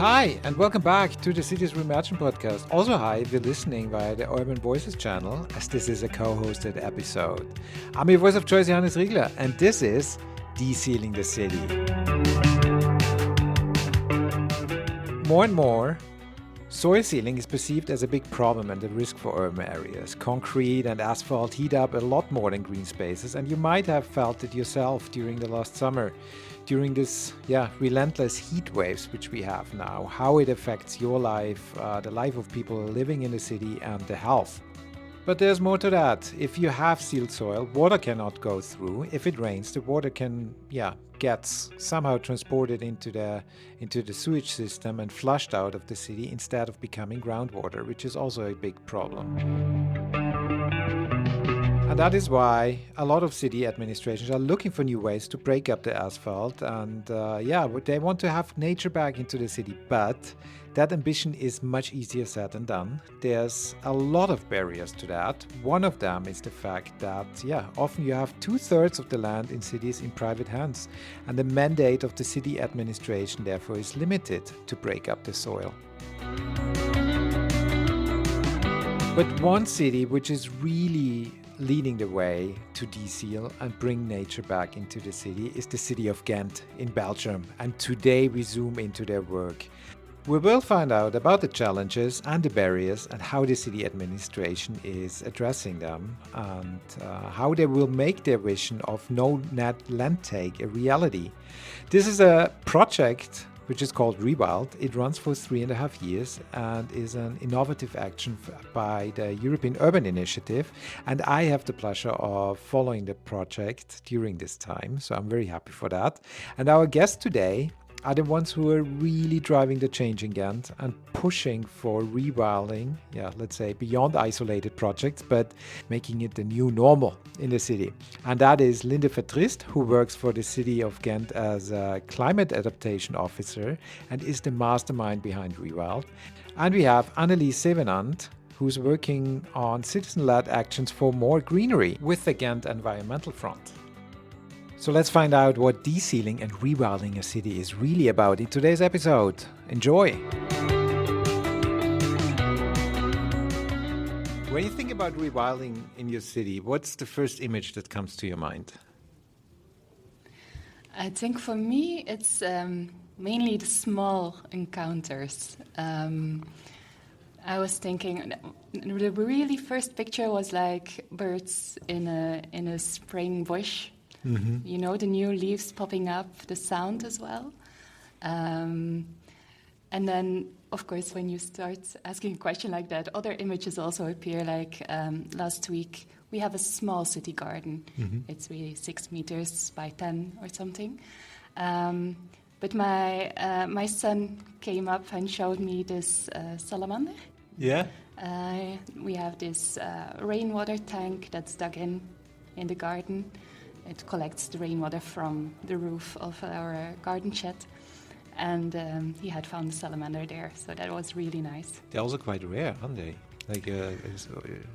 Hi, and welcome back to the Cities Reimagining podcast. Also, hi if you're listening via the Urban Voices channel, as this is a co-hosted episode. I'm your voice of choice, Johannes Riegler, and this is De-Sealing the City. More and more, soil sealing is perceived as a big problem and a risk for urban areas. Concrete and asphalt heat up a lot more than green spaces, and you might have felt it yourself during the last summer, during this relentless heat waves which we have now, how it affects your life, the life of people living in the city, and the health. But there's more to that. If you have sealed soil, water cannot go through. If it rains, the water can gets somehow transported into the sewage system and flushed out of the city instead of becoming groundwater, which is also a big problem. And that is why a lot of city administrations are looking for new ways to break up the asphalt and they want to have nature back into the city. But that ambition is much easier said than done. There's a lot of barriers to that. One of them is the fact that often you have 2/3 of the land in cities in private hands, and the mandate of the city administration therefore is limited to break up the soil. But one city which is really leading the way to de-seal and bring nature back into the city is the city of Ghent in Belgium. And today we zoom into their work. We will find out about the challenges and the barriers and how the city administration is addressing them, and how they will make their vision of no net land take a reality. This is a project which is called REWILD. It runs for 3.5 years and is an innovative action by the European Urban Initiative. And I have the pleasure of following the project during this time, so I'm very happy for that. And our guests today are the ones who are really driving the change in Ghent and pushing for rewilding, let's say beyond isolated projects, but making it the new normal in the city. And that is Linde Vertriest, who works for the city of Ghent as a climate adaptation officer and is the mastermind behind REWILD. And we have Annelies Sevenant, who's working on citizen-led actions for more greenery with the Ghent Environmental Front. So let's find out what de-sealing and rewilding a city is really about in today's episode. Enjoy! When you think about rewilding in your city, what's the first image that comes to your mind? I think for me it's mainly the small encounters. I was thinking, the really first picture was like birds in a spring bush. Mm-hmm. You know, the new leaves popping up, the sound as well. And then, of course, when you start asking a question like that, other images also appear. Like last week, we have a small city garden. Mm-hmm. It's really 6 meters by 10 or something. But my son came up and showed me this salamander. Yeah. We have this rainwater tank that's dug in the garden. It collects the rainwater from the roof of our garden shed. And he had found the salamander there, so that was really nice. They're also quite rare, aren't they?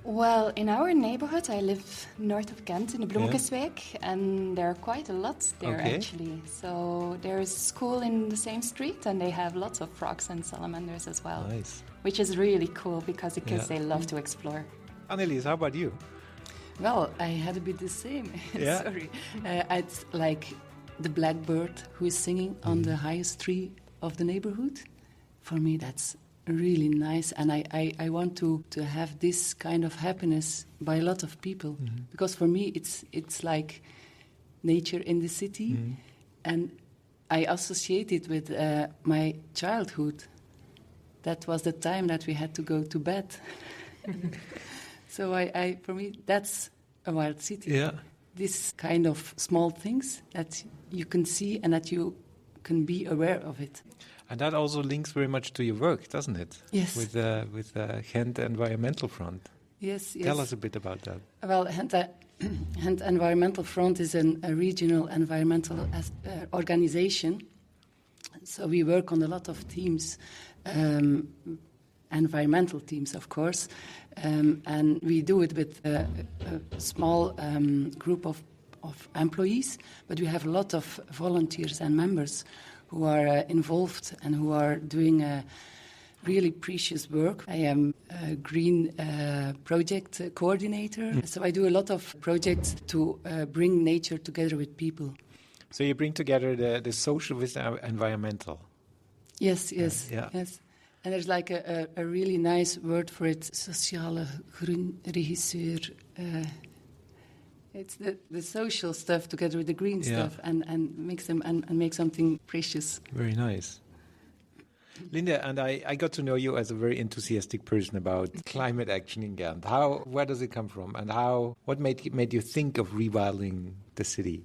Well, in our neighborhood, I live north of Ghent in the Bloemkeswijk, and there are quite a lot there actually. So there's a school in the same street, and they have lots of frogs and salamanders as well. Nice. Which is really cool because the kids, they love to explore. Annelies, how about you? Well, I had a bit the same. Yeah. Sorry. It's like the blackbird who is singing on the highest tree of the neighborhood. For me, that's really nice. And I want to have this kind of happiness by a lot of people. Mm-hmm. Because for me, it's like nature in the city. Mm-hmm. And I associate it with my childhood. That was the time that we had to go to bed. So for me, that's a wild city. Yeah. This kind of small things that you can see and that you can be aware of it. And that also links very much to your work, doesn't it? Yes. With the Ghent Environmental Front. Yes. Tell us a bit about that. Well, Ghent Environmental Front is a regional environmental organization. So we work on a lot of themes. Environmental teams, of course, and we do it with a small group of employees, but we have a lot of volunteers and members who are involved and who are doing really precious work. I am a green project coordinator, so I do a lot of projects to bring nature together with people. So you bring together the social with the environmental. Yes. And there's like a really nice word for it, sociale groenregisseur. It's the social stuff together with the green stuff and mix them and make something precious. Very nice. Linde, and I got to know you as a very enthusiastic person about climate action in Ghent. Where does it come from, and what made you think of rewilding the city?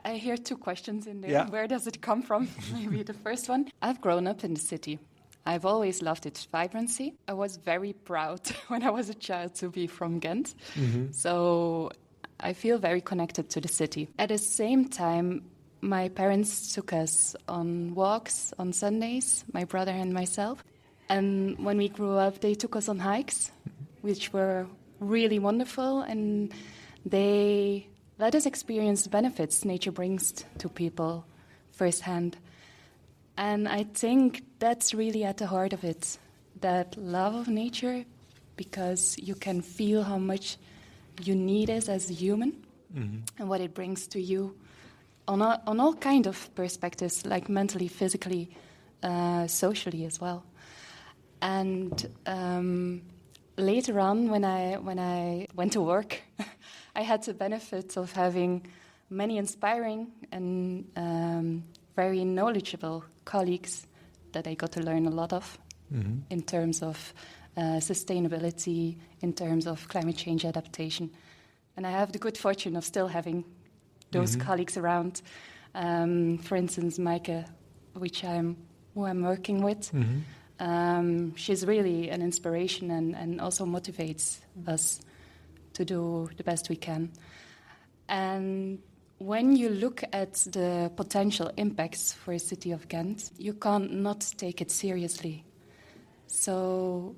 I hear two questions in there. Yeah. Where does it come from? Maybe the first one. I've grown up in the city. I've always loved its vibrancy. I was very proud when I was a child to be from Ghent. Mm-hmm. So I feel very connected to the city. At the same time, my parents took us on walks on Sundays, my brother and myself. And when we grew up, they took us on hikes, which were really wonderful. And they let us experience the benefits nature brings to people firsthand. And I think that's really at the heart of it, that love of nature, because you can feel how much you need it as a human and what it brings to you on all kind of perspectives, like mentally, physically, socially as well. And later on, when I went to work, I had the benefit of having many inspiring and very knowledgeable colleagues that I got to learn a lot of in terms of sustainability, in terms of climate change adaptation. And I have the good fortune of still having those colleagues around. For instance, Maaike, who I'm working with. She's really an inspiration and also motivates us to do the best we can. And when you look at the potential impacts for the city of Ghent, you can't not take it seriously. So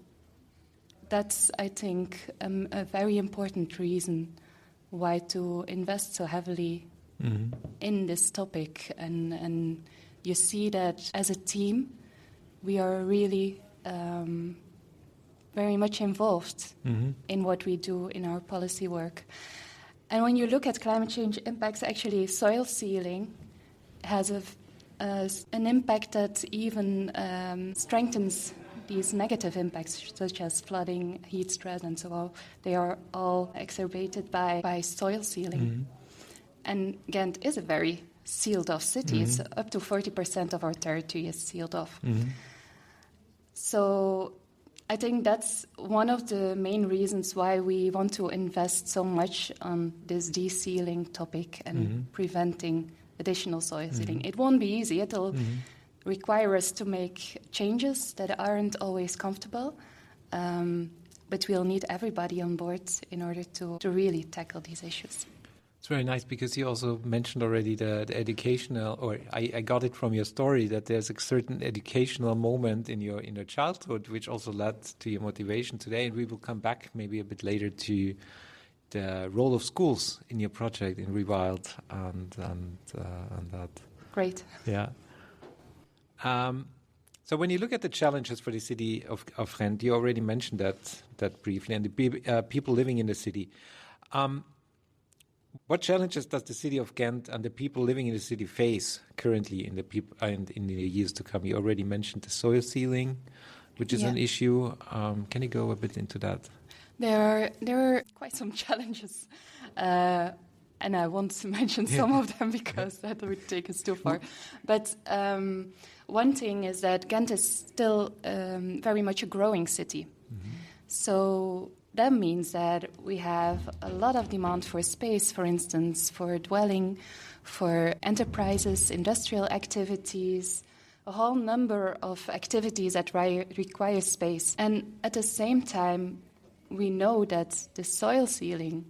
that's, I think, a very important reason why to invest so heavily in this topic. And you see that as a team, we are really very much involved in what we do in our policy work. And when you look at climate change impacts, actually soil sealing has an impact that even strengthens these negative impacts, such as flooding, heat stress, and so on. They are all exacerbated by soil sealing. And Ghent is a very sealed-off city. It's up to 40% of our territory is sealed off. So I think that's one of the main reasons why we want to invest so much on this de-sealing topic and preventing additional soil sealing. It won't be easy. It'll require us to make changes that aren't always comfortable, but we'll need everybody on board in order to really tackle these issues. It's very nice because you also mentioned already the educational, or I got it from your story that there's a certain educational moment in your childhood which also led to your motivation today, and we will come back maybe a bit later to the role of schools in your project in REWILD and that. Great. Yeah. So when you look at the challenges for the city of Ghent, you already mentioned that briefly, and the people living in the city. What challenges does the city of Ghent and the people living in the city face currently in the years to come? You already mentioned the soil sealing, which is an issue. Can you go a bit into that? There are quite some challenges, and I want to mention some of them because that would take us too far. But one thing is that Ghent is still very much a growing city. So that means that we have a lot of demand for space, for instance, for dwelling, for enterprises, industrial activities, a whole number of activities that require space. And at the same time, we know that the soil sealing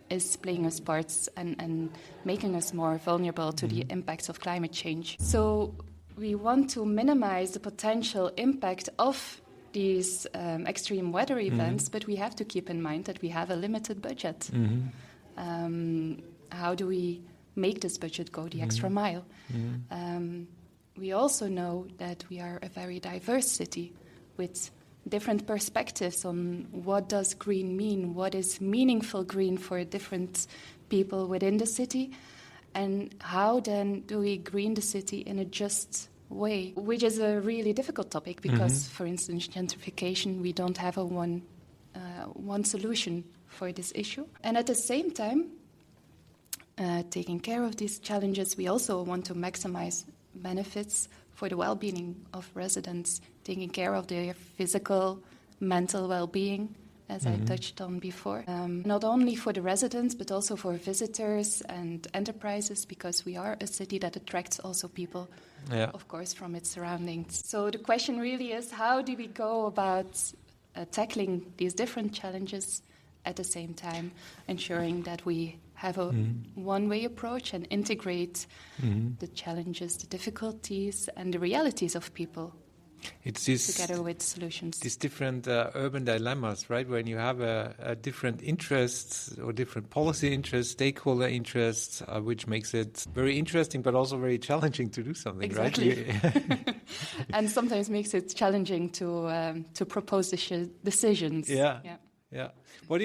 is playing us parts and making us more vulnerable to the impacts of climate change. So we want to minimize the potential impact of these extreme weather events, but we have to keep in mind that we have a limited budget. How do we make this budget go the extra mile? we also know that we are a very diverse city with different perspectives on what does green mean, what is meaningful green for different people within the city, and how then do we green the city in a just way, which is a really difficult topic because, for instance, gentrification, we don't have a one solution for this issue. And at the same time, taking care of these challenges, we also want to maximize benefits for the well-being of residents, taking care of their physical, mental well-being, as I touched on before. Not only for the residents, but also for visitors and enterprises, because we are a city that attracts also people, of course, from its surroundings. So the question really is, how do we go about tackling these different challenges at the same time, ensuring that we have a one-way approach and integrate the challenges, the difficulties, and the realities of people together with solutions. These different urban dilemmas, right? When you have a different interests or different policy interests, stakeholder interests, which makes it very interesting, but also very challenging to do something, exactly. Right? And sometimes makes it challenging to propose decisions. Yeah. How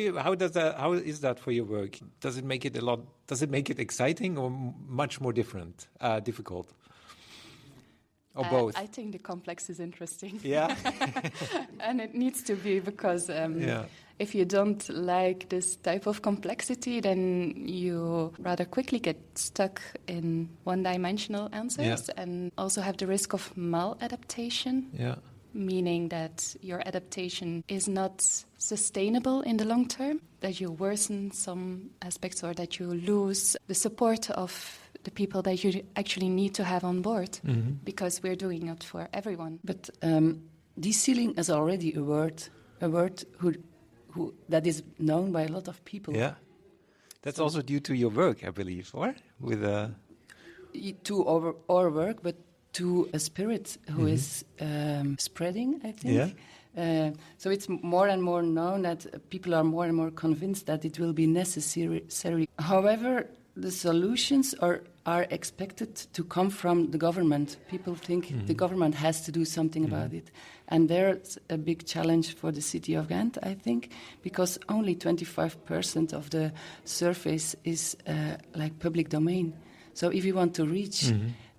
is that for your work? Does it make it exciting or much more difficult? Or both? I think the complex is interesting. Yeah. And it needs to be, because if you don't like this type of complexity, then you rather quickly get stuck in one-dimensional answers and also have the risk of maladaptation. Yeah. Meaning that your adaptation is not sustainable in the long term, that you worsen some aspects or that you lose the support of the people that you actually need to have on board, because we're doing it for everyone. But de-sealing is already a word who that is known by a lot of people. Yeah, that's also due to your work, I believe, or with to our work, but to a spirit who is spreading, I think. Yeah. So it's more and more known that people are more and more convinced that it will be necessary. However, the solutions are expected to come from the government. People think the government has to do something about it. And there's a big challenge for the city of Ghent, I think, because only 25% of the surface is like public domain. So if you want to reach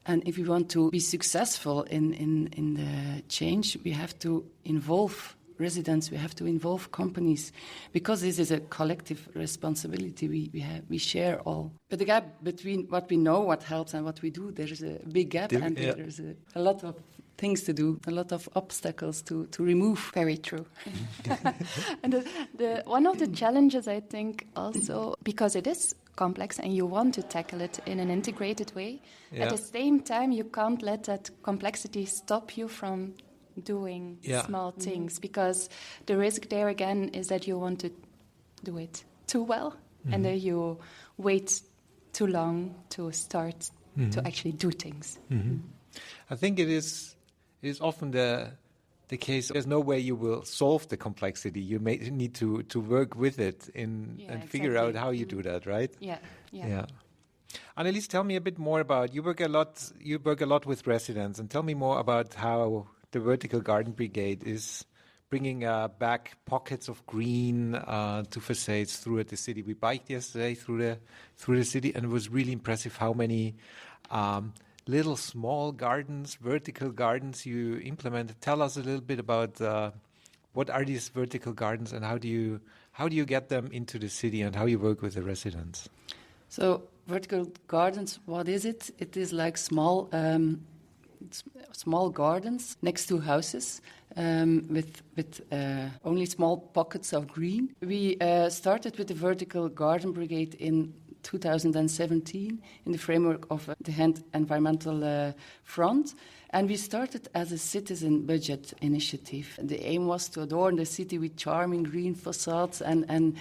and if we want to be successful in the change, we have to involve residents, we have to involve companies, because this is a collective responsibility we share all. But the gap between what we know, what helps, and what we do, there's a big gap, and there's a lot of things to do, a lot of obstacles to remove. Very true. And the one of the challenges, I think, also, because it is complex and you want to tackle it in an integrated way, at the same time you can't let that complexity stop you from doing small things, because the risk there again is that you want to do it too well and then you wait too long to start to actually do things. I think it is often the case. There's no way you will solve the complexity. You may need to work with it and figure out how you do that, right? Yeah. Annelies, tell me a bit more about, you work a lot with residents, and tell me more about how the Vertical Garden Brigade is bringing back pockets of green to facades throughout the city. We biked yesterday through the city, and it was really impressive how many little small gardens, vertical gardens you implemented. Tell us a little bit about what are these vertical gardens, and how do you get them into the city, and how you work with the residents? So vertical gardens, what is it? It is like small gardens next to houses with only small pockets of green. We started with the Vertical Garden Brigade in 2017 in the framework of the Ghent Environmental Front. And we started as a citizen budget initiative. The aim was to adorn the city with charming green facades and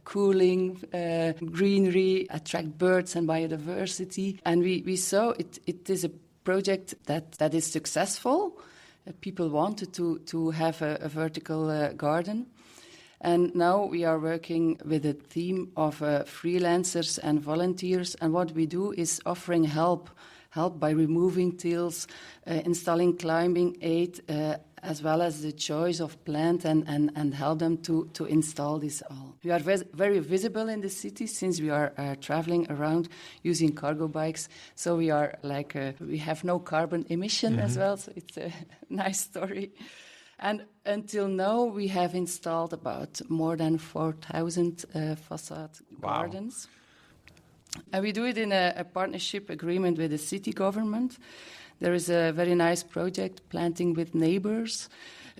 cooling greenery, attract birds and biodiversity. And we saw it is a project that is successful. People wanted to have a vertical garden. And now we are working with a team of freelancers and volunteers. And what we do is offering help help by removing tills, installing climbing aid, as well as the choice of plant and help them to install this all. We are very visible in the city since we are traveling around using cargo bikes. So we are we have no carbon emission as well. So it's a nice story. And until now, we have installed about more than 4,000 facade gardens. And we do it in a partnership agreement with the city government. There is a very nice project, Planting with Neighbors,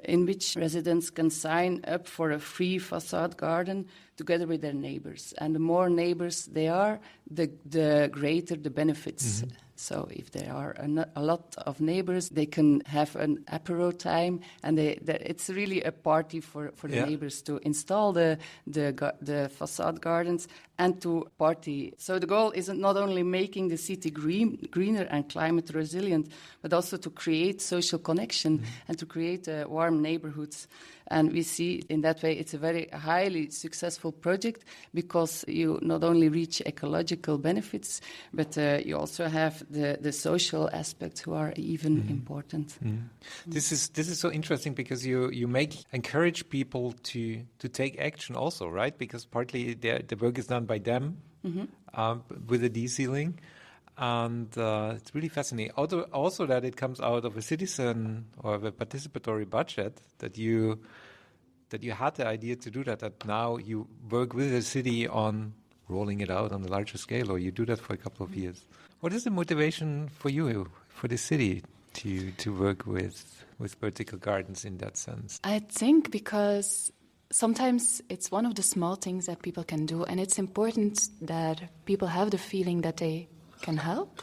in which residents can sign up for a free facade garden together with their neighbors. And the more neighbors they are, the greater the benefits. So if there are a lot of neighbors, they can have an apéro time, and it's really a party for the neighbors to install the facade gardens and to party. So the goal isn't not only making the city greener and climate resilient, but also to create social connection and to create warm neighborhoods. And we see in that way it's a very highly successful project because you not only reach ecological benefits, but you also have the social aspects who are even important. This is so interesting because you encourage people to take action also, right? Because partly the work is done by them with the desealing. And it's really fascinating. Also that it comes out of a citizen or of a participatory budget that you had the idea to do that. That now you work with the city on rolling it out on a larger scale, or you do that for a couple of years. What is the motivation for you, for the city, to work with vertical gardens in that sense? I think because sometimes it's one of the small things that people can do, and it's important that people have the feeling that they can help,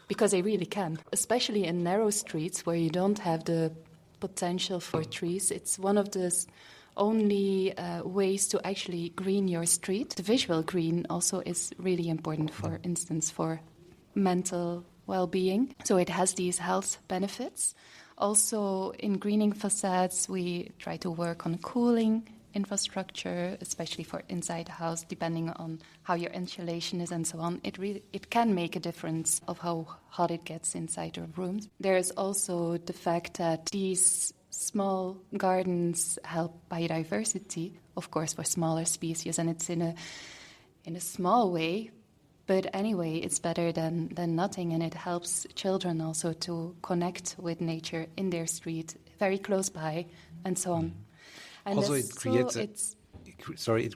because they really can, especially in narrow streets where you don't have the potential for trees. It's one of the only ways to actually green your street. The visual green also is really important, for instance, for mental well-being. So it has these health benefits. Also, in greening facades, we try to work on cooling infrastructure, especially for inside the house, depending on how your insulation is and so on. It can make a difference of how hot it gets inside your rooms. There is also the fact that these small gardens help biodiversity, of course, for smaller species, and it's in a small way. But anyway, it's better than nothing, and it helps children also to connect with nature in their street, very close by, and so on. And also, it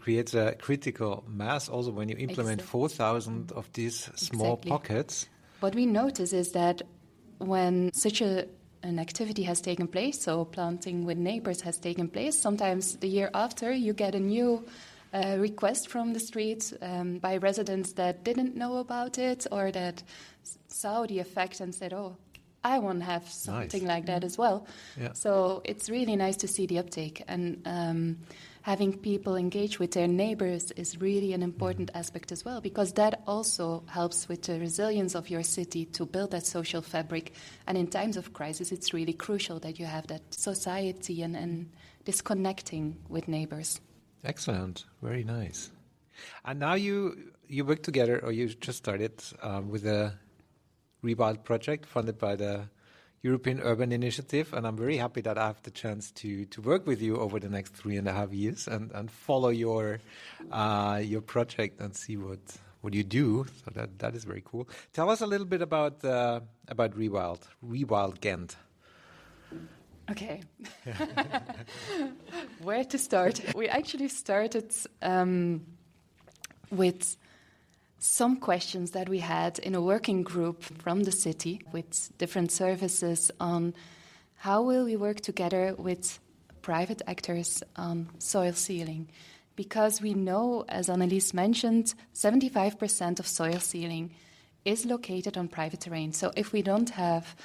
creates a critical mass also when you implement 4,000 of these small pockets. What we notice is that when such an activity has taken place, so planting with neighbors has taken place, sometimes the year after you get a new request from the street by residents that didn't know about it or that saw the effect and said, oh, I want to have something like that as well. Yeah. So it's really nice to see the uptake. And having people engage with their neighbors is really an important aspect as well, because that also helps with the resilience of your city to build that social fabric. And in times of crisis, it's really crucial that you have that society and this connecting with neighbors. Excellent. Very nice. And now you work together, or you just started with a REWILD project funded by the European Urban Initiative, and I'm very happy that I have the chance to work with you over the next 3.5 years and follow your project and see what you do. So that is very cool. Tell us a little bit about REWILD Ghent. Okay. Where to start? We actually started with some questions that we had in a working group from the city with different services on how will we work together with private actors on soil sealing. Because we know, as Annelies mentioned, 75% of soil sealing is located on private terrain. So if we don't have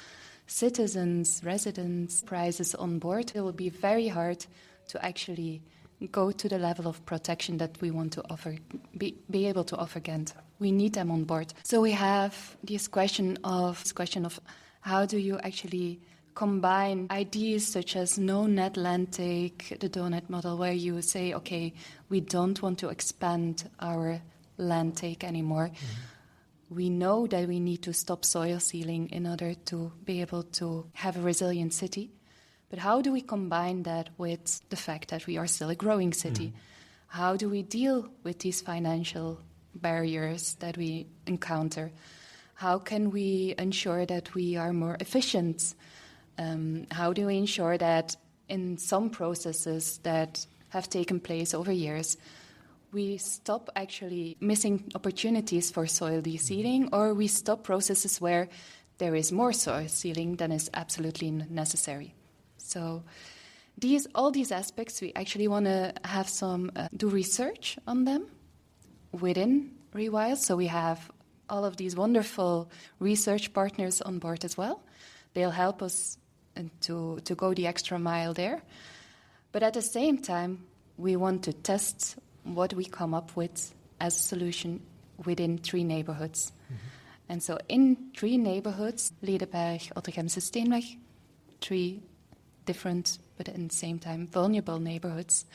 citizens, residents, prizes on board, it will be very hard to actually go to the level of protection that we want to offer, be able to offer Ghent. We need them on board. So we have this question of how do you actually combine ideas such as no net land take, the donut model, where you say, okay, we don't want to expand our land take anymore. We know that we need to stop soil sealing in order to be able to have a resilient city. But how do we combine that with the fact that we are still a growing city? How do we deal with these financial barriers that we encounter? How can we ensure that we are more efficient? How do we ensure that in some processes that have taken place over years, we stop actually missing opportunities for soil desealing, or we stop processes where there is more soil sealing than is absolutely necessary? So all these aspects, we actually want to have do research on them within REWILD. So we have all of these wonderful research partners on board as well. They'll help us to go the extra mile there. But at the same time, we want to test what we come up with as a solution within 3 neighborhoods. And so in 3 neighborhoods, Ledenberg, Ottergemse, Steenweg, 3 different but at the same time vulnerable neighborhoods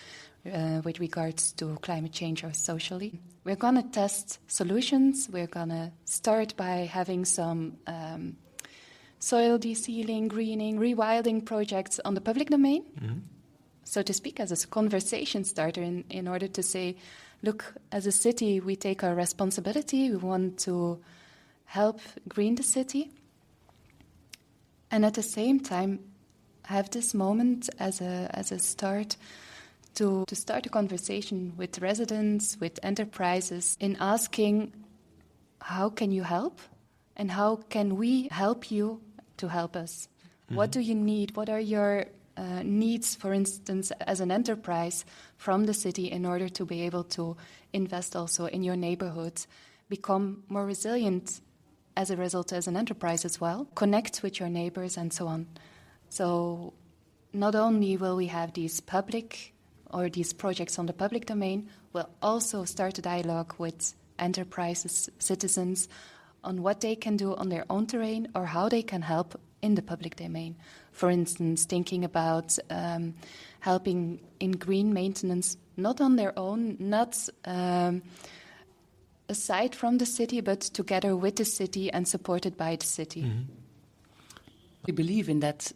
with regards to climate change or socially. We're going to test solutions. We're going to start by having some soil desealing, greening, rewilding projects on the public domain, so to speak, as a conversation starter in order to say, look, as a city, we take our responsibility. We want to help green the city. And at the same time, have this moment as a start to start a conversation with residents, with enterprises, in asking, how can you help? And how can we help you to help us? What do you need? What are your needs, for instance, as an enterprise from the city in order to be able to invest also in your neighborhood, become more resilient as a result as an enterprise as well, connect with your neighbors and so on. So not only will we have these public or these projects on the public domain, we'll also start a dialogue with enterprises, citizens, on what they can do on their own terrain or how they can help in the public domain. For instance, thinking about helping in green maintenance, not on their own, not aside from the city, but together with the city and supported by the city. We believe in that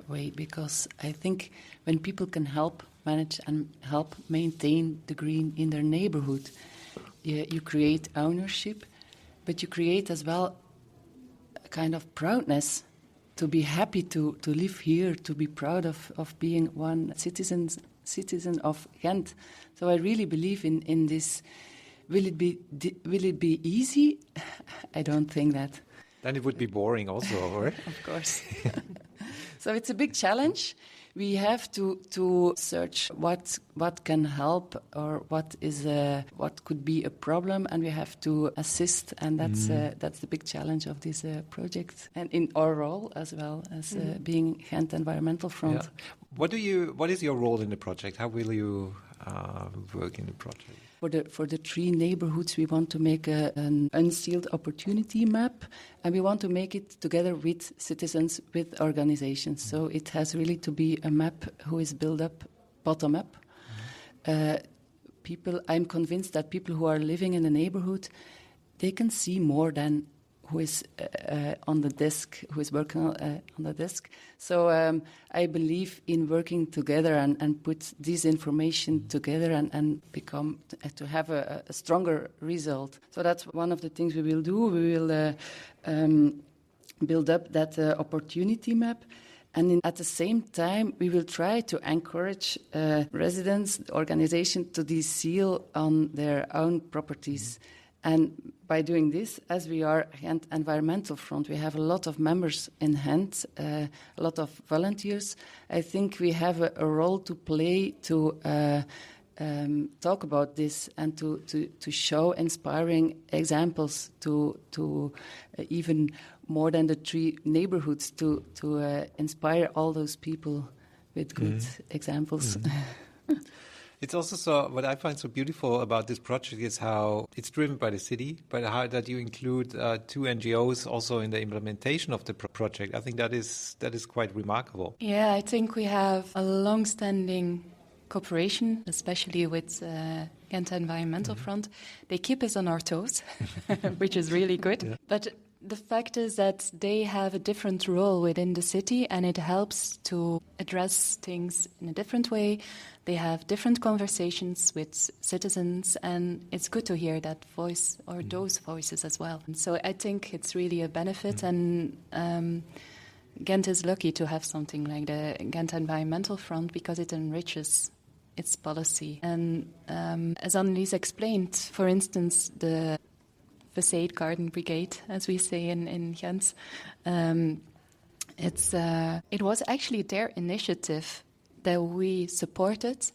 way, because I think when people can help manage and help maintain the green in their neighborhood, you create ownership, but you create as well a kind of proudness to be happy to live here, to be proud of being one citizen of Ghent. So I really believe in this. Will it be easy? I don't think that. Then it would be boring also, right? Of course. So it's a big challenge. We have to search what can help or what could be a problem, and we have to assist, and that's the big challenge of this project, and in our role as well as being Ghent Environmental Front. Yeah. What is your role in the project? How will you work in the project? For the 3 neighborhoods, we want to make an unsealed opportunity map, and we want to make it together with citizens, with organizations. So it has really to be a map who is built up bottom up. I'm convinced that people who are living in the neighborhood, they can see more than who is on the desk, who is working on the desk. So I believe in working together and put this information together and become to have a stronger result. So that's one of the things we will do. We will build up that opportunity map. And at the same time, we will try to encourage residents, organizations to deseal on their own properties. And by doing this, as we are Ghent Environmental Front, we have a lot of members in Ghent, a lot of volunteers. I think we have a role to play to talk about this and to show inspiring examples to even more than the 3 neighborhoods to inspire all those people with good examples. It's also what I find so beautiful about this project is how it's driven by the city, but how that you include 2 NGOs also in the implementation of the project. I think that is quite remarkable. Yeah, I think we have a long-standing cooperation, especially with the Ghent Environmental Front. They keep us on our toes, which is really good. Yeah. But the fact is that they have a different role within the city, and it helps to address things in a different way. They have different conversations with citizens, and it's good to hear that voice or those voices as well. And so I think it's really a benefit, and Ghent is lucky to have something like the Ghent Environmental Front because it enriches its policy. And as Annelies explained, for instance, the Facade Garden Brigade, as we say in Ghent, it was actually their initiative that we supported,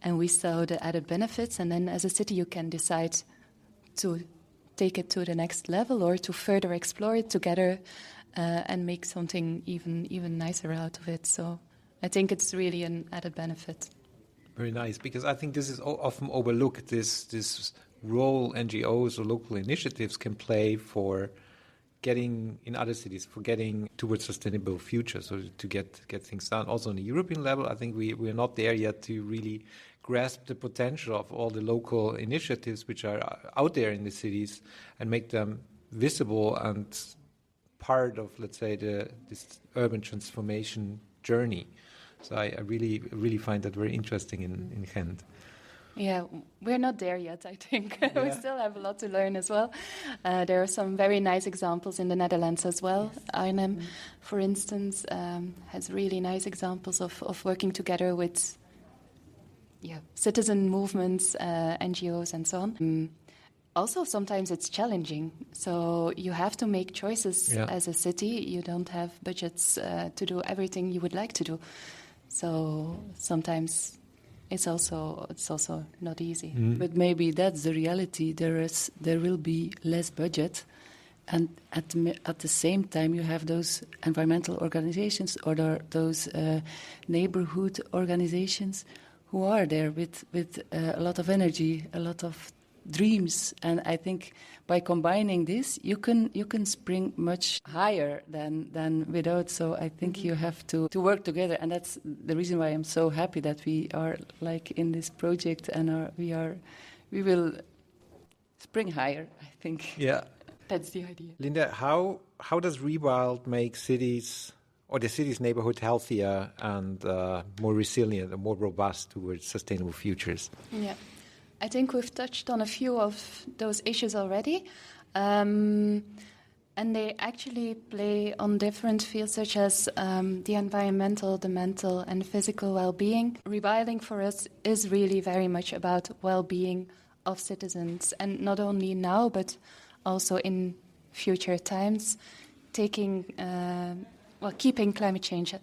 and we saw the added benefits. And then as a city, you can decide to take it to the next level or to further explore it together and make something even nicer out of it. So I think it's really an added benefit. Very nice, because I think this is often overlooked, this role NGOs or local initiatives can play for getting in other cities, for getting towards sustainable future, so to get things done. Also on the European level, I think we're not there yet to really grasp the potential of all the local initiatives which are out there in the cities and make them visible and part of, let's say, this urban transformation journey. So I really find that very interesting in Ghent. Yeah, we're not there yet, I think. We still have a lot to learn as well. There are some very nice examples in the Netherlands as well. Arnhem, for instance, has really nice examples of working together with citizen movements, NGOs and so on. Also, sometimes it's challenging. So you have to make choices as a city. You don't have budgets to do everything you would like to do. So sometimes it's also not easy. But maybe that's the reality. There will be less budget, and at the same time you have those environmental organizations or those neighborhood organizations who are there with a lot of energy, a lot of dreams, and I think by combining this, you can spring much higher than without. So I think you have to work together, and that's the reason why I'm so happy that we are like in this project, and we will spring higher, I think. Yeah, that's the idea. Linde, how does REWILD make cities or the city's neighborhood healthier and more resilient and more robust towards sustainable futures? Yeah. I think we've touched on a few of those issues already, and they actually play on different fields such as the environmental, the mental and physical well-being. Rewilding for us is really very much about well-being of citizens, and not only now but also in future times, keeping climate change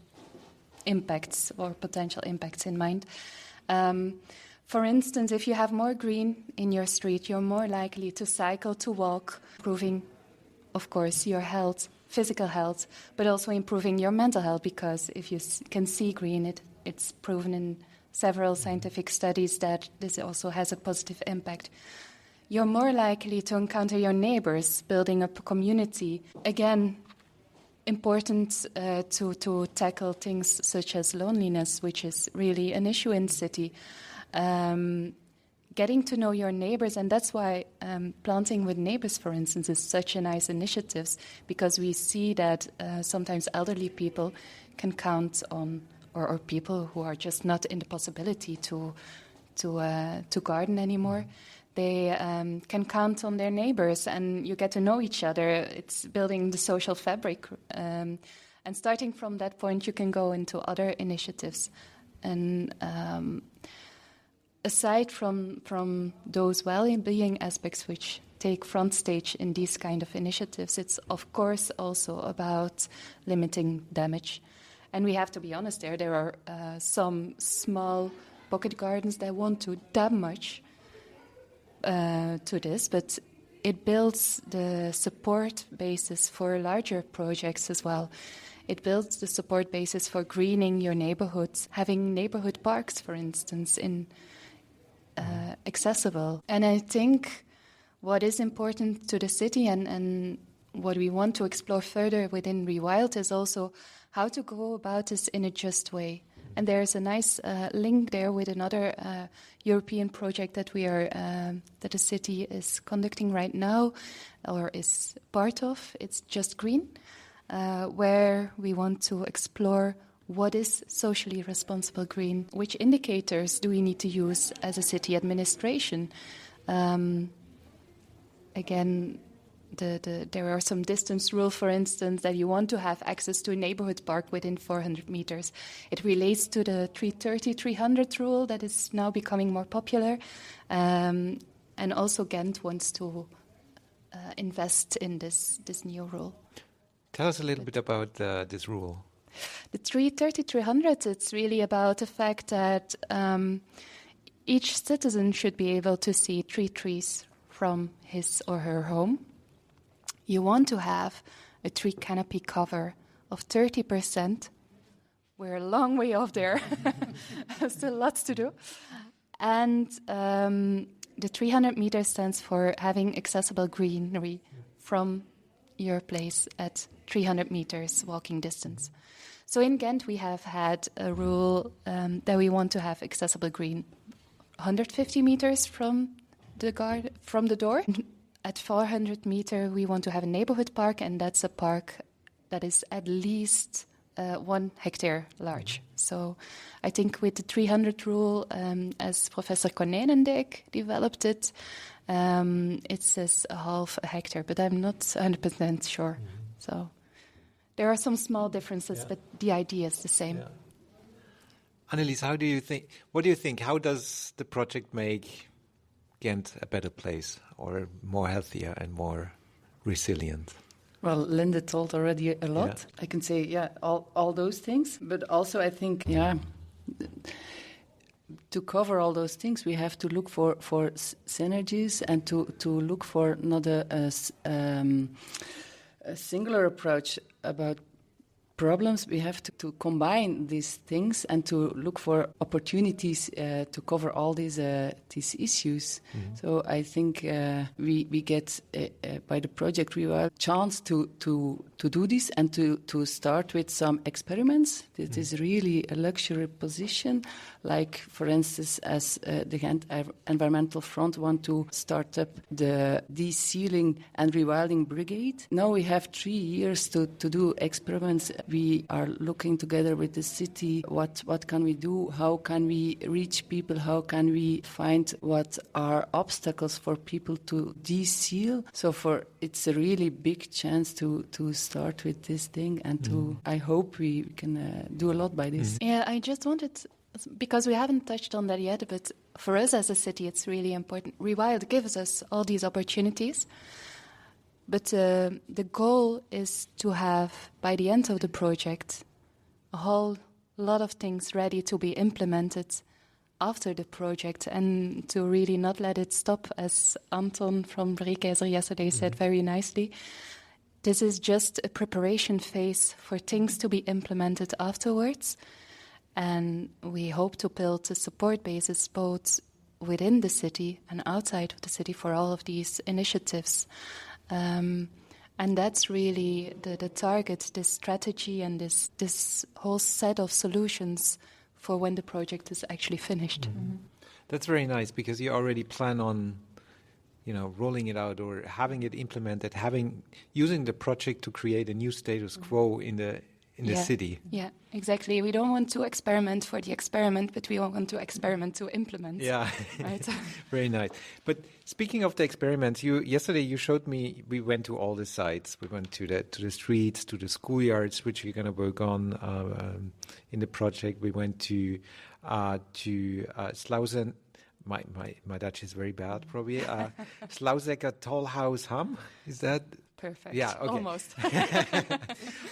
impacts or potential impacts in mind. For instance, if you have more green in your street, you're more likely to cycle, to walk, improving, of course, your health, physical health, but also improving your mental health, because if you can see green, it's proven in several scientific studies that this also has a positive impact. You're more likely to encounter your neighbors, building up a community. Again, important to tackle things such as loneliness, which is really an issue in the city. Getting to know your neighbors, and that's why planting with neighbors, for instance, is such a nice initiative, because we see that sometimes elderly people can count on, or people who are just not in the possibility to garden anymore. They can count on their neighbors, and you get to know each other. It's building the social fabric, and starting from that point, you can go into other initiatives. And aside from those well-being aspects which take front stage in these kind of initiatives, it's of course also about limiting damage. And we have to be honest there are some small pocket gardens that won't do that much to this, but it builds the support basis for larger projects as well. It builds the support basis for greening your neighborhoods, having neighborhood parks, for instance, accessible. And I think what is important to the city and what we want to explore further within REWILD is also how to go about this in a just way. And there's a nice link there with another European project that that the city is conducting right now, or is part of. It's Just Green, where we want to explore what is socially responsible green, which indicators do we need to use as a city administration. Again, there are some distance rules, for instance, that you want to have access to a neighborhood park within 400 meters. It relates to the 330-300 rule that is now becoming more popular. And also Ghent wants to invest in this new rule. Tell us a little bit about this rule. The 330-300, it's really about the fact that each citizen should be able to see 3 trees from his or her home. You want to have a tree canopy cover of 30%. We're a long way off there. Still lots to do. And the 300 meters stands for having accessible greenery from your place at 300 meters walking distance. So in Ghent, we have had a rule that we want to have accessible green 150 meters from the door. At 400 meters, we want to have a neighborhood park, and that's a park that is at least 1 hectare large. So I think with the 300 rule, as Professor Konijnendijk developed it, it says a half a hectare, but I'm not 100% sure. So there are some small differences, but the idea is the same. Yeah. Annelies, what do you think? How does the project make Ghent a better place, or more healthier and more resilient? Well, Linde told already a lot. Yeah. I can say, all those things. But also I think, to cover all those things, we have to look for synergies and to look for not a singular approach about problems. We have to combine these things and to look for opportunities to cover all these issues. Mm-hmm. So I think we get by the project REWILD chance to do this and to start with some experiments. This is really a luxury position. Like, for instance, as the Ghent Environmental Front want to start up the de-sealing and rewilding brigade. Now we have 3 years to do experiments. We are looking together with the city, what can we do, how can we reach people, how can we find what are obstacles for people to de-seal. So it's a really big chance to start with this thing, and I hope we can do a lot by this. Yeah, I just wanted, because we haven't touched on that yet, but for us as a city, it's really important. REWILD gives us all these opportunities, but the goal is to have, by the end of the project, a whole lot of things ready to be implemented after the project, and to really not let it stop, as Anton from Breekijzer yesterday said very nicely. This is just a preparation phase for things to be implemented afterwards. And we hope to build a support basis both within the city and outside of the city for all of these initiatives. And that's really the target, this strategy and this whole set of solutions for when the project is actually finished. Mm-hmm. That's very nice, because you already plan on, rolling it out or having it implemented, using the project to create a new status quo in the city. Yeah, exactly. We don't want to experiment for the experiment, but we want to experiment to implement. Yeah, right. Very nice. But speaking of the experiments, yesterday you showed me. We went to all the sites. We went to the streets, to the schoolyards, which we're going to work on in the project. We went to Slausen. My Dutch is very bad, probably. Slausecker Tollhaus Ham. Is that? Perfect. Yeah, okay. Almost.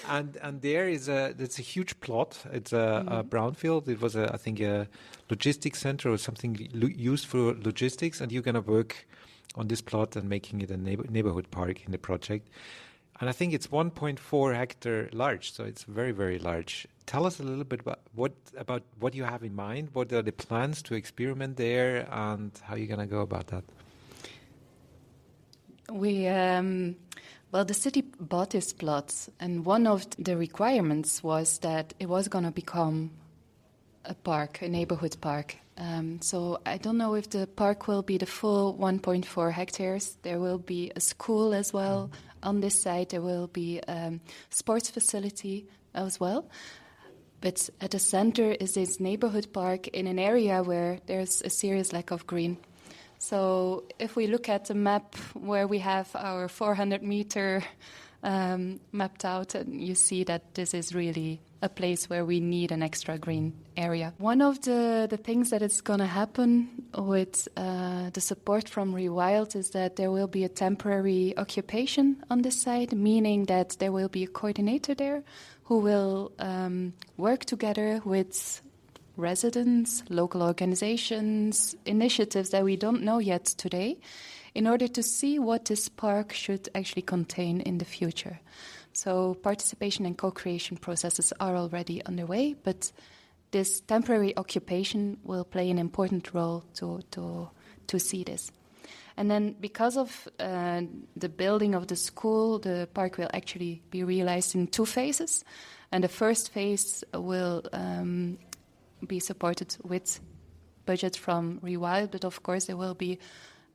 and it's a huge plot. It's a brownfield. It was I think a logistics center or something used for logistics, and you're going to work on this plot and making it a neighborhood park in the project. And I think it's 1.4 hectare large, so it's very, very large. Tell us a little bit about what you have in mind. What are the plans to experiment there, and how you're going to go about that? Well, the city bought this plot, and one of the requirements was that it was going to become a park, a neighborhood park. So I don't know if the park will be the full 1.4 hectares. There will be a school as well. On this side, there will be a sports facility as well. But at the center is this neighborhood park in an area where there's a serious lack of green. So if we look at the map where we have our 400-meter mapped out, and you see that this is really a place where we need an extra green area. One of the things that is going to happen with the support from REWILD is that there will be a temporary occupation on this site, meaning that there will be a coordinator there who will work together with residents, local organizations, initiatives that we don't know yet today, in order to see what this park should actually contain in the future. So participation and co-creation processes are already underway, but this temporary occupation will play an important role to see this. And then because of the building of the school, the park will actually be realized in 2 phases. And the first phase will be supported with budget from REWILD, but of course there will be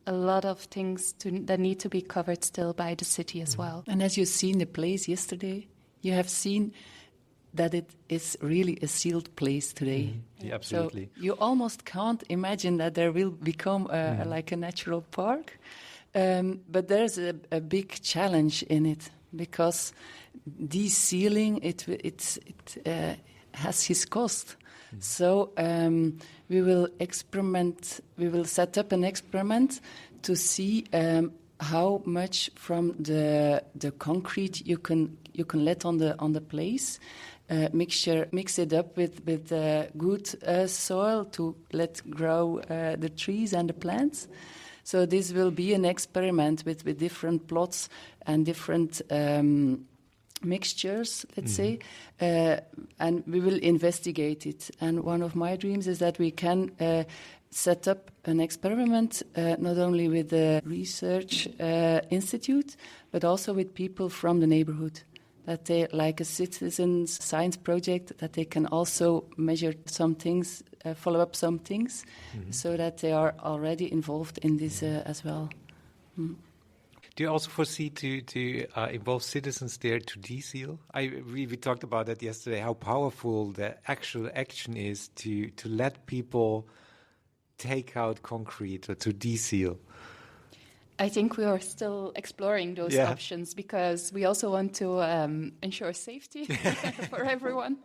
a lot of things that need to be covered still by the city as well. And as you've seen the place yesterday, you have seen that it is really a sealed place today. Mm-hmm. Yeah, absolutely. So you almost can't imagine that there will become like a natural park. But there's a big challenge in it, because de-sealing, it has its cost. So we will experiment. We will set up an experiment to see how much from the concrete you can let on the place. Mix it up with good soil to let grow the trees and the plants. So this will be an experiment with different plots and different mixtures, let's say, and we will investigate it. And one of my dreams is that we can set up an experiment not only with the research institute, but also with people from the neighborhood, that they, like a citizens' science project, that they can also measure some things, follow up some things, so that they are already involved in this as well. Do you also foresee to involve citizens there to de-seal? We talked about that yesterday, how powerful the actual action is to let people take out concrete or to de-seal. I think we are still exploring those options, because we also want to ensure safety for everyone.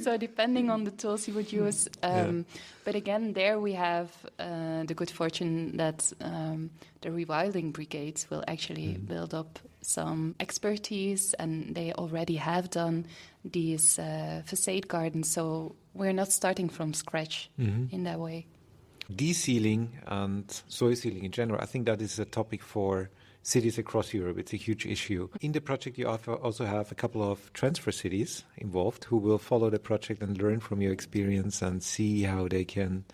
So depending on the tools you would use. But again, there we have the good fortune that the rewilding brigades will actually build up some expertise, and they already have done these facade gardens. So we're not starting from scratch in that way. De-sealing and soil sealing in general, I think that is a topic for cities across Europe. It's a huge issue. In the project, you also have a couple of transfer cities involved who will follow the project and learn from your experience and see how they can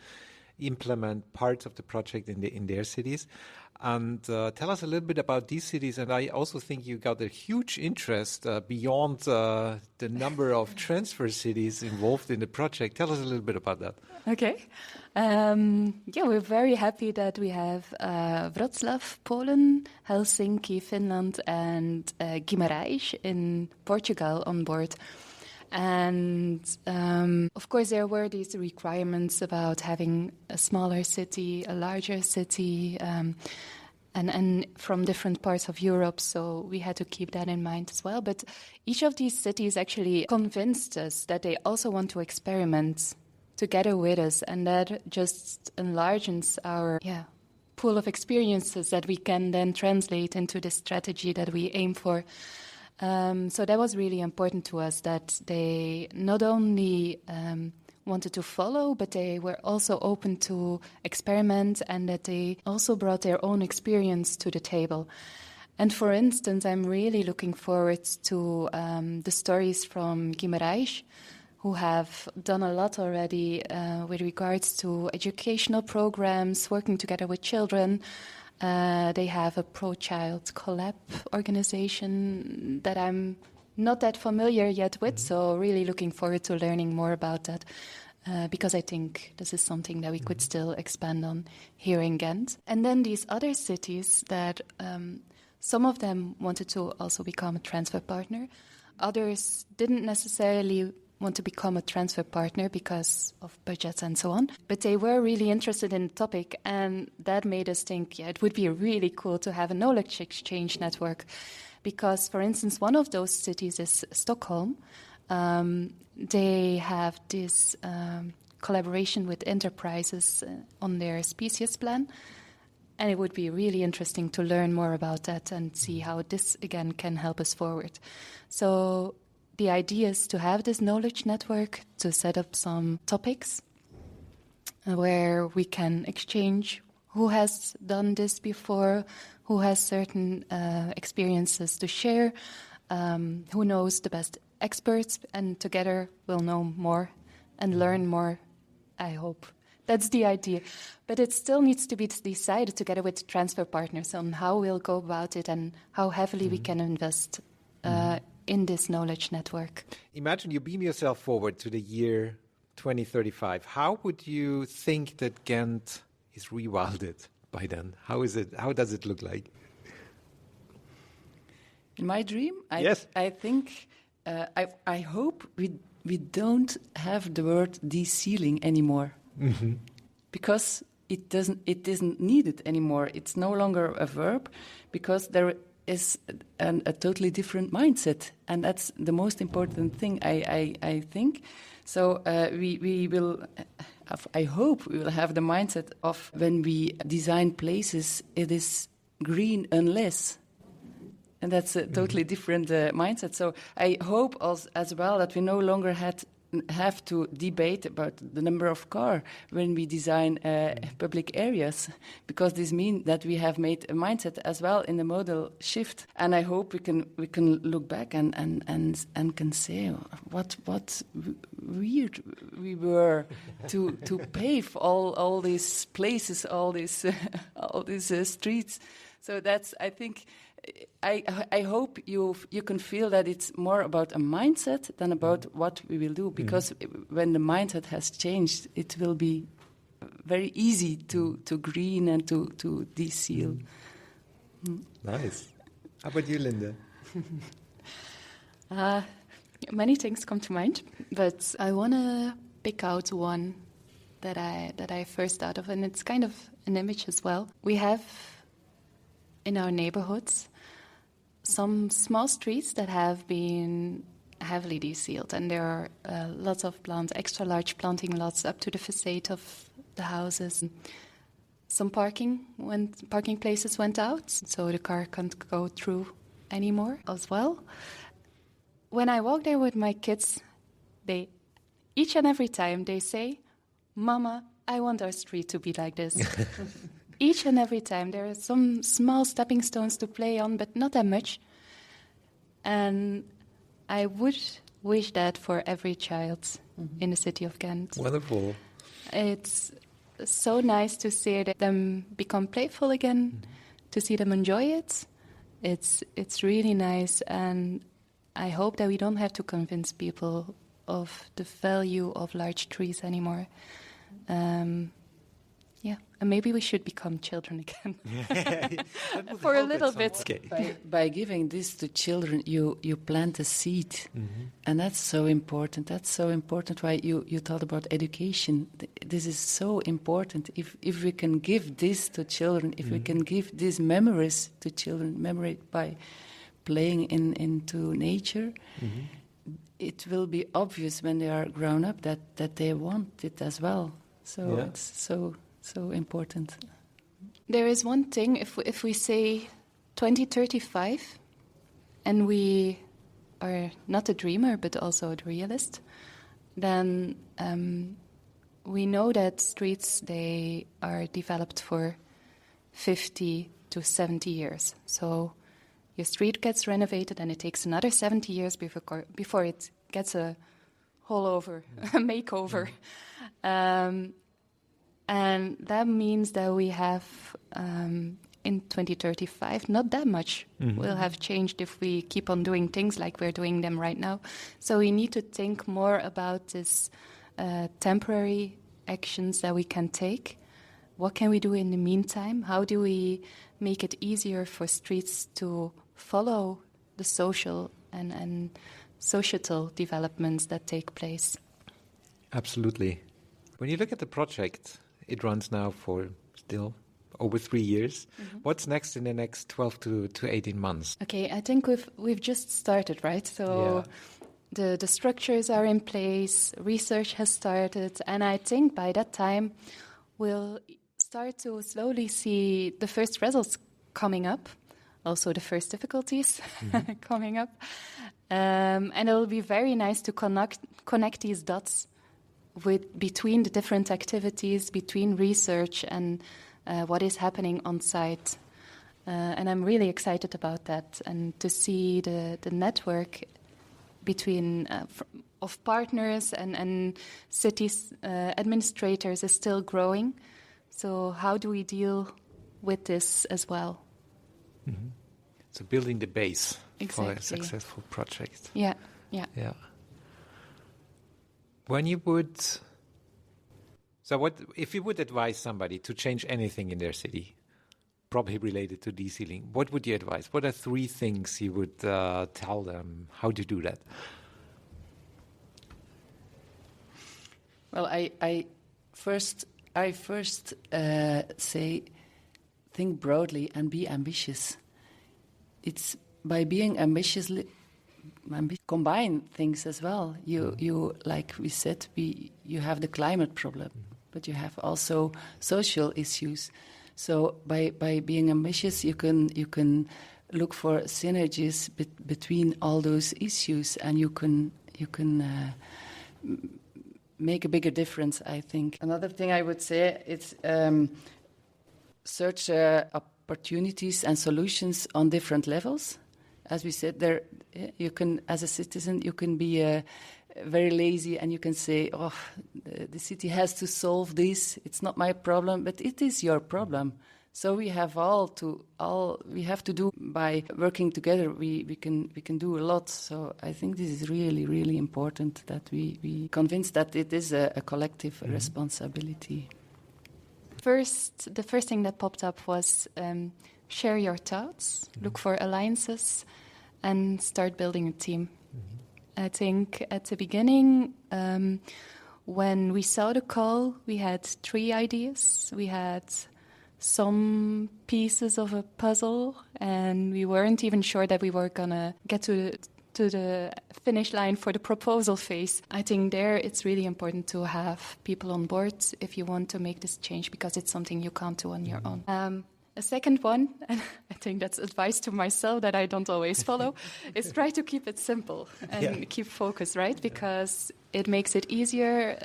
implement parts of the project in their cities. And tell us a little bit about these cities. And I also think you got a huge interest beyond the number of transfer cities involved in the project. Tell us a little bit about that. Okay. We're very happy that we have Wrocław, Poland, Helsinki, Finland, and Guimarães in Portugal on board. And of course, there were these requirements about having a smaller city, a larger city, and from different parts of Europe. So we had to keep that in mind as well. But each of these cities actually convinced us that they also want to experiment together with us, and that just enlarges our pool of experiences that we can then translate into the strategy that we aim for. So that was really important to us, that they not only wanted to follow, but they were also open to experiment, and that they also brought their own experience to the table. And for instance, I'm really looking forward to the stories from Guimarães, who have done a lot already with regards to educational programs, working together with children. They have a pro-child collab organization that I'm not that familiar yet with, so really looking forward to learning more about that. because I think this is something that we could still expand on here in Ghent. And then these other cities that some of them wanted to also become a transfer partner. Others didn't necessarily want to become a transfer partner because of budgets and so on. But they were really interested in the topic, and that made us think, it would be really cool to have a knowledge exchange network. Because, for instance, one of those cities is Stockholm. They have this collaboration with enterprises on their species plan. And it would be really interesting to learn more about that and see how this, again, can help us forward. So the idea is to have this knowledge network, to set up some topics where we can exchange who has done this before, who has certain experiences to share, who knows the best experts, and together we'll know more and learn more, I hope. That's the idea. But it still needs to be decided together with transfer partners on how we'll go about it and how heavily we can invest in this knowledge network. Imagine you beam yourself forward to the year 2035. How would you think that Ghent is rewilded by then? How does it look like? In my dream, Yes. I think, I hope we don't have the word de-sealing anymore. Mm-hmm. Because it isn't needed anymore. It's no longer a verb, because there is a totally different mindset, and that's the most important thing, I think. So we will, I hope we will have the mindset of when we design places, it is green unless. And that's a totally different mindset. So I hope as well that we no longer have to debate about the number of cars when we design public areas, because this means that we have made a mindset as well in the model shift. And I hope we can look back and can say what weird we were to pave all these places, all these streets. So that's, I think, I hope you can feel that it's more about a mindset than about what we will do, because when the mindset has changed, it will be very easy to green and to de-seal. Nice. How about you, Linde? Many things come to mind, but I want to pick out one that I first thought of, and it's kind of an image as well. We have in our neighborhoods some small streets that have been heavily de-sealed, and there are lots of extra large planting lots up to the facade of the houses. Some parking places went out, so the car can't go through anymore as well. When I walk there with my kids, they each and every time they say, "Mama, I want our street to be like this." Each and every time. There are some small stepping stones to play on, but not that much. And I would wish that for every child in the city of Ghent. Wonderful. It's so nice to see them become playful again, to see them enjoy it. It's really nice, and I hope that we don't have to convince people of the value of large trees anymore. And maybe we should become children again for a little bit. Okay. By giving this to children, you plant a seed, and that's so important. That's so important. Why you thought about education? This is so important. If we can give this to children, if we can give these memories to children, memory by playing into nature, it will be obvious when they are grown up that they want it as well. So it's so important. There is one thing, if we say 2035, and we are not a dreamer but also a realist, then we know that streets, they are developed for 50 to 70 years. So your street gets renovated and it takes another 70 years before it gets a all-over, a makeover. And that means that we have, in 2035, not that much will have changed if we keep on doing things like we're doing them right now. So we need to think more about this temporary actions that we can take? What can we do in the meantime? How do we make it easier for streets to follow the social and societal developments that take place? Absolutely. When you look at the project, it runs now for still over 3 years. Mm-hmm. What's next in the next 12 to 18 months? Okay, I think we've just started, right? So the structures are in place, research has started, and I think by that time we'll start to slowly see the first results coming up, also the first difficulties coming up. And it'll be very nice to connect these dots between the different activities, between research and what is happening on site. And I'm really excited about that, and to see the network between of partners and cities administrators is still growing. So how do we deal with this as well? Mm-hmm. So building the base exactly. for a successful project. Yeah. When you would, what if you would advise somebody to change anything in their city, probably related to de-sealing, what would you advise? What are 3 things you would tell them how to do that? Well, I first say, think broadly and be ambitious. It's by being ambitious, combine things as well. You like we said, you have the climate problem, but you have also social issues. So by being ambitious, you can look for synergies between all those issues, and you can make a bigger difference, I think. Another thing I would say is search opportunities and solutions on different levels. As we said, there you can, as a citizen, you can be very lazy and you can say, "Oh, the city has to solve this. It's not my problem," but it is your problem. So we have we have to do by working together. We can do a lot. So I think this is really, really important that we convince that it is a collective responsibility. The first thing that popped up was share your thoughts, look for alliances, and start building a team. I think at the beginning, when we saw the call, we had 3 ideas. We had some pieces of a puzzle, and we weren't even sure that we were going to get to the finish line for the proposal phase. I think there it's really important to have people on board if you want to make this change, because it's something you can't do on your own. A second one, and I think that's advice to myself that I don't always follow, is try to keep it simple and keep focus, right? Because it makes it easier,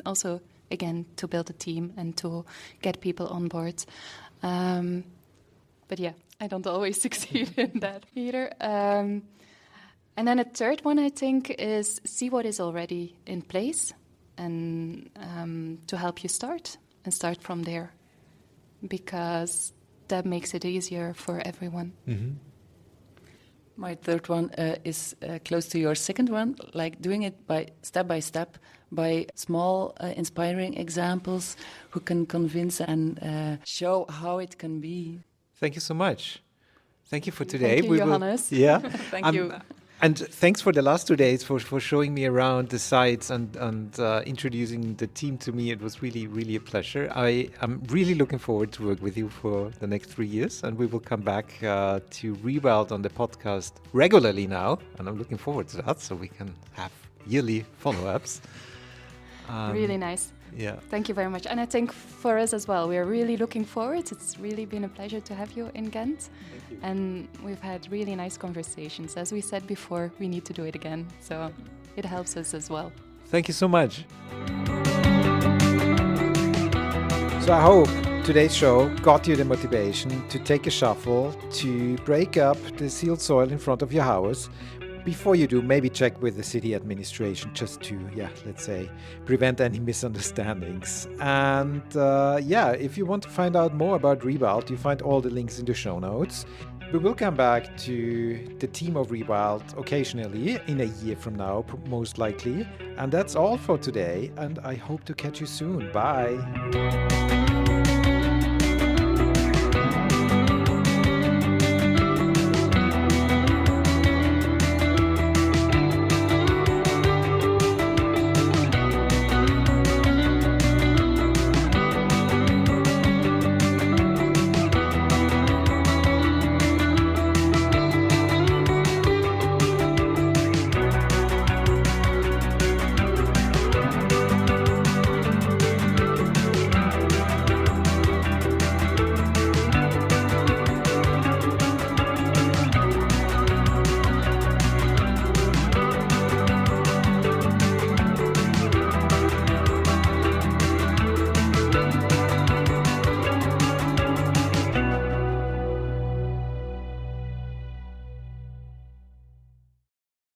also, again, to build a team and to get people on board. But yeah, I don't always succeed in that either. And then a third one, I think, is see what is already in place and to help you start from there, because that makes it easier for everyone. Mm-hmm. My third one is close to your second one, like doing it by step, by small, inspiring examples who can convince and show how it can be. Thank you so much. Thank you for today. Thank you, Johannes. Thank you. And thanks for the last 2 days for showing me around the sites and introducing the team to me. It was really, really a pleasure. I am really looking forward to work with you for the next 3 years, and we will come back to REWILD on the podcast regularly now, and I'm looking forward to that, so we can have yearly follow-ups. Really nice. Yeah. Thank you very much. And I think for us as well, we are really looking forward. It's really been a pleasure to have you in Ghent. Thank you. And we've had really nice conversations. As we said before, we need to do it again. So it helps us as well. Thank you so much. So I hope today's show got you the motivation to take a shovel, to break up the sealed soil in front of your house. Before you do, maybe check with the city administration just to, let's say, prevent any misunderstandings. And if you want to find out more about REWILD, you find all the links in the show notes. We will come back to the team of REWILD occasionally in a year from now, most likely. And that's all for today, and I hope to catch you soon. Bye.